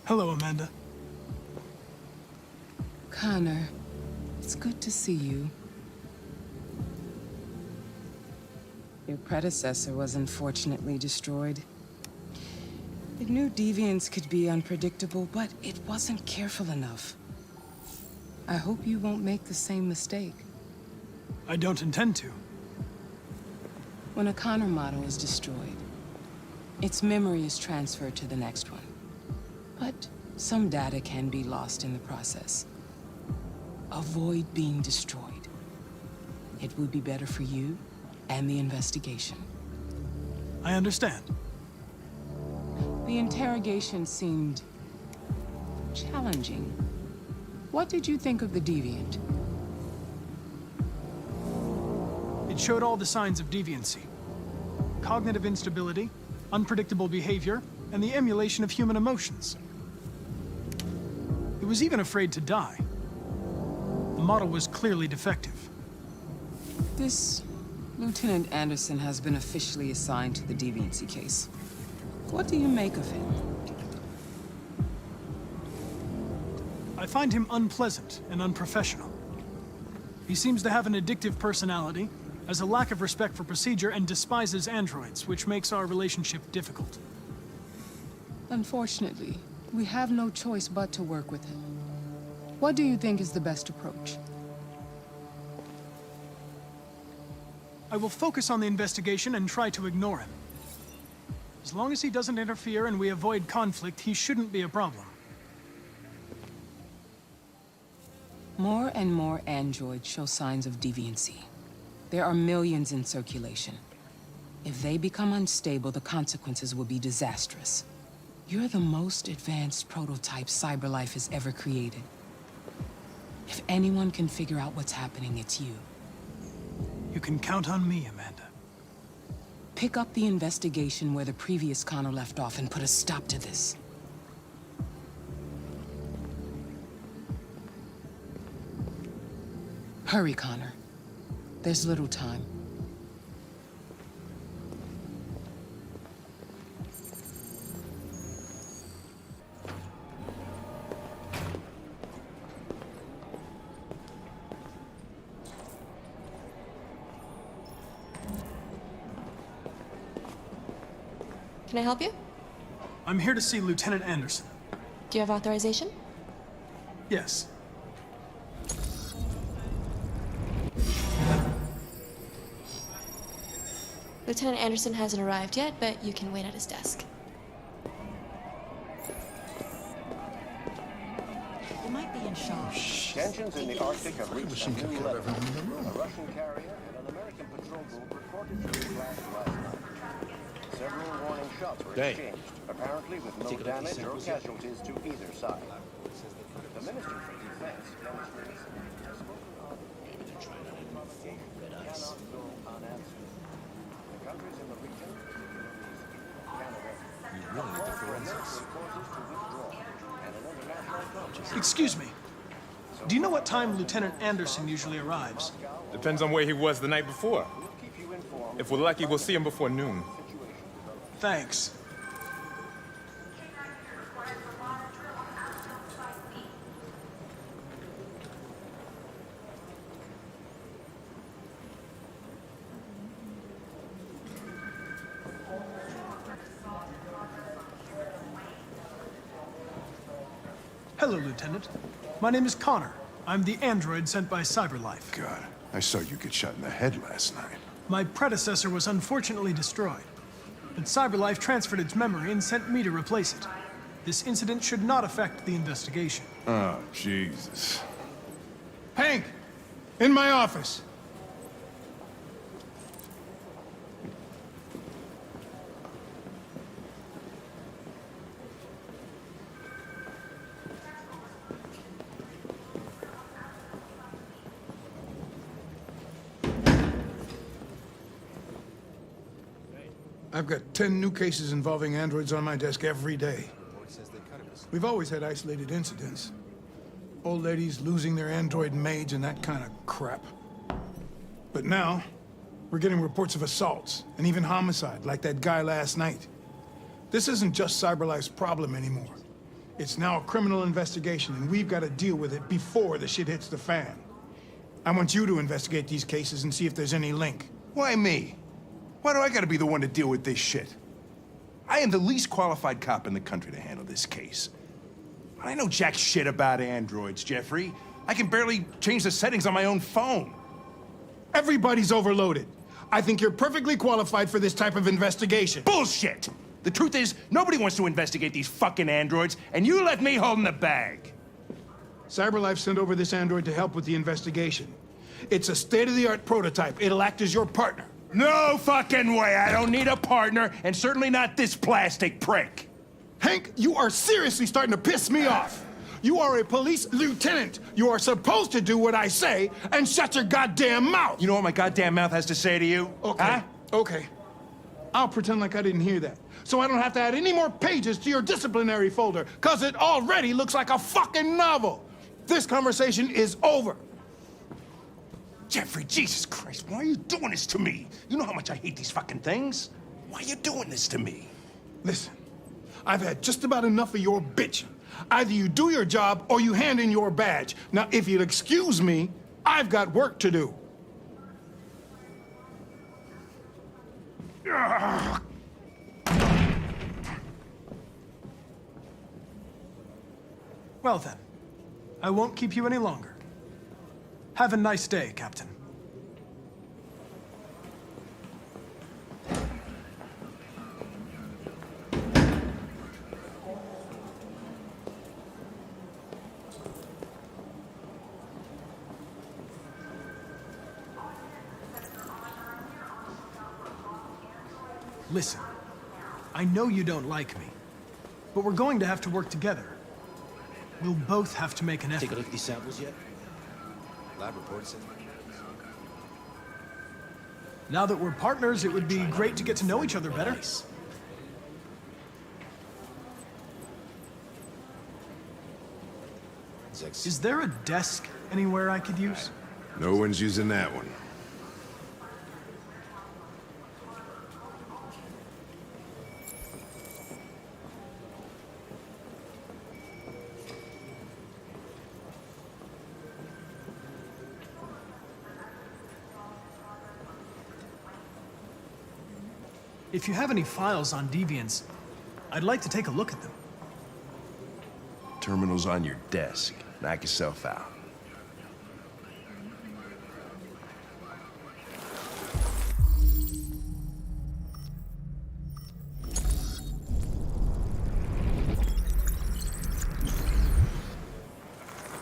Hello, Amanda. Connor, it's good to see you. Your predecessor was unfortunately destroyed. It knew deviants could be unpredictable, but it wasn't careful enough. I hope you won't make the same mistake. I don't intend to. When a Connor model is destroyed, its memory is transferred to the next one. But some data can be lost in the process. Avoid being destroyed. It would be better for you and the investigation. I understand. The interrogation seemed challenging. What did you think of the deviant? It showed all the signs of deviancy. Cognitive instability, unpredictable behavior, and the emulation of human emotions. It was even afraid to die. The model was clearly defective. This Lieutenant Anderson has been officially assigned to the deviancy case. What do you make of him? I find him unpleasant and unprofessional. He seems to have an addictive personality, has a lack of respect for procedure, and despises androids, which makes our relationship difficult. Unfortunately, we have no choice but to work with him. What do you think is the best approach? I will focus on the investigation and try to ignore him. As long as he doesn't interfere and we avoid conflict, he shouldn't be a problem. More and more androids show signs of deviancy. There are millions in circulation. If they become unstable, the consequences will be disastrous. You're the most advanced prototype CyberLife has ever created. If anyone can figure out what's happening, it's you. You can count on me, Amanda. Pick up the investigation where the previous Connor left off and put a stop to this. Hurry, Connor. There's little time. Can I help you? I'm here to see Lieutenant Anderson. Do you have authorization? Yes. Lieutenant Anderson hasn't arrived yet, but you can wait at his desk. You might be in shock. Tensions in the Arctic have reached a new level. A Russian carrier and an American patrol boat reported to be flashed last night. Several warning shots were exchanged, apparently with no damage or casualties to either side. The Minister for Defense demonstrated cannot go unanswered. The countries in the region, Canada, You really need the forensics. forces to withdraw, and an international conference. Excuse me. Do you know what time Lieutenant Anderson usually arrives? Depends on where he was the night before. Keep you informed. If we're lucky, we'll see him before noon. Thanks. Hello, Lieutenant. My name is Connor. I'm the android sent by CyberLife. God, I saw you get shot in the head last night. My predecessor was unfortunately destroyed, but CyberLife transferred its memory and sent me to replace it. This incident should not affect the investigation. Oh, Jesus. Hank, in my office. I've got 10 new cases involving androids on my desk every day. We've always had isolated incidents. Old ladies losing their android maids and that kind of crap. But now, we're getting reports of assaults and even homicide, like that guy last night. This isn't just CyberLife's problem anymore. It's now a criminal investigation, and we've got to deal with it before the shit hits the fan. I want you to investigate these cases and see if there's any link. Why me? Why do I gotta be the one to deal with this shit? I am the least qualified cop in the country to handle this case. I know jack shit about androids, Jeffrey. I can barely change the settings on my own phone. Everybody's overloaded. I think you're perfectly qualified for this type of investigation. Bullshit! The truth is, nobody wants to investigate these fucking androids, and you left me holding the bag. CyberLife sent over this android to help with the investigation. It's a state-of-the-art prototype. It'll act as your partner. No fucking way! I don't need a partner, and certainly not this plastic prick. Hank, you are seriously starting to piss me off. You are a police lieutenant. You are supposed to do what I say and shut your goddamn mouth. You know what my goddamn mouth has to say to you? Okay, Huh? okay. I'll pretend like I didn't hear that, so I don't have to add any more pages to your disciplinary folder, because it already looks like a fucking novel. This conversation is over. Jeffrey, Jesus Christ, why are you doing this to me? You know how much I hate these fucking things. Why are you doing this to me? Listen, I've had just about enough of your bitching. Either you do your job or you hand in your badge. Now, if you'll excuse me, I've got work to do. Well then, I won't keep you any longer. Have a nice day, Captain. Listen, I know you don't like me, but we're going to have to work together. We'll both have to make an effort. Take a look at these samples yet? Lab report says. Now that we're partners, it would be great to get to know each other better. Nice. Is there a desk anywhere I could use? No one's using that one. If you have any files on deviants, I'd like to take a look at them. Terminal's on your desk. Knock yourself out.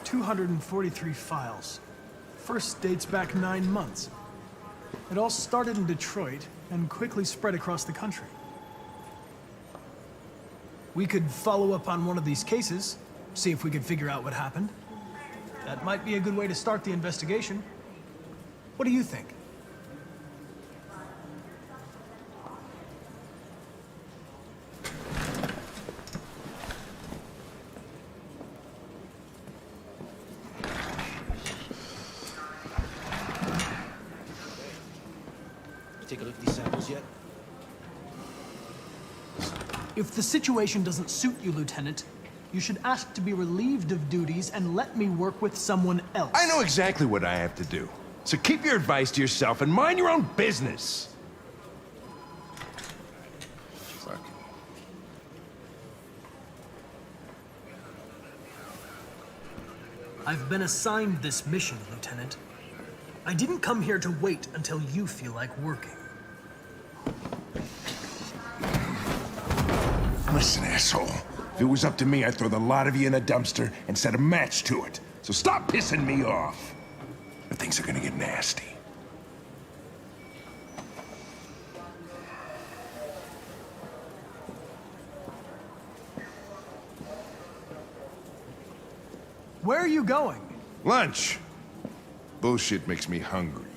$243 files. First dates back 9 months. It all started in Detroit and quickly spread across the country. We could follow up on one of these cases, see if we could figure out what happened. That might be a good way to start the investigation. What do you think? Take a look at these samples yet? If the situation doesn't suit you, Lieutenant, you should ask to be relieved of duties and let me work with someone else. I know exactly what I have to do. So keep your advice to yourself and mind your own business. Fuck. I've been assigned this mission, Lieutenant. I didn't come here to wait until you feel like working. Listen, asshole. If it was up to me, I'd throw the lot of you in a dumpster and set a match to it. So stop pissing me off. Or things are gonna get nasty. Where are you going? Lunch. Bullshit makes me hungry.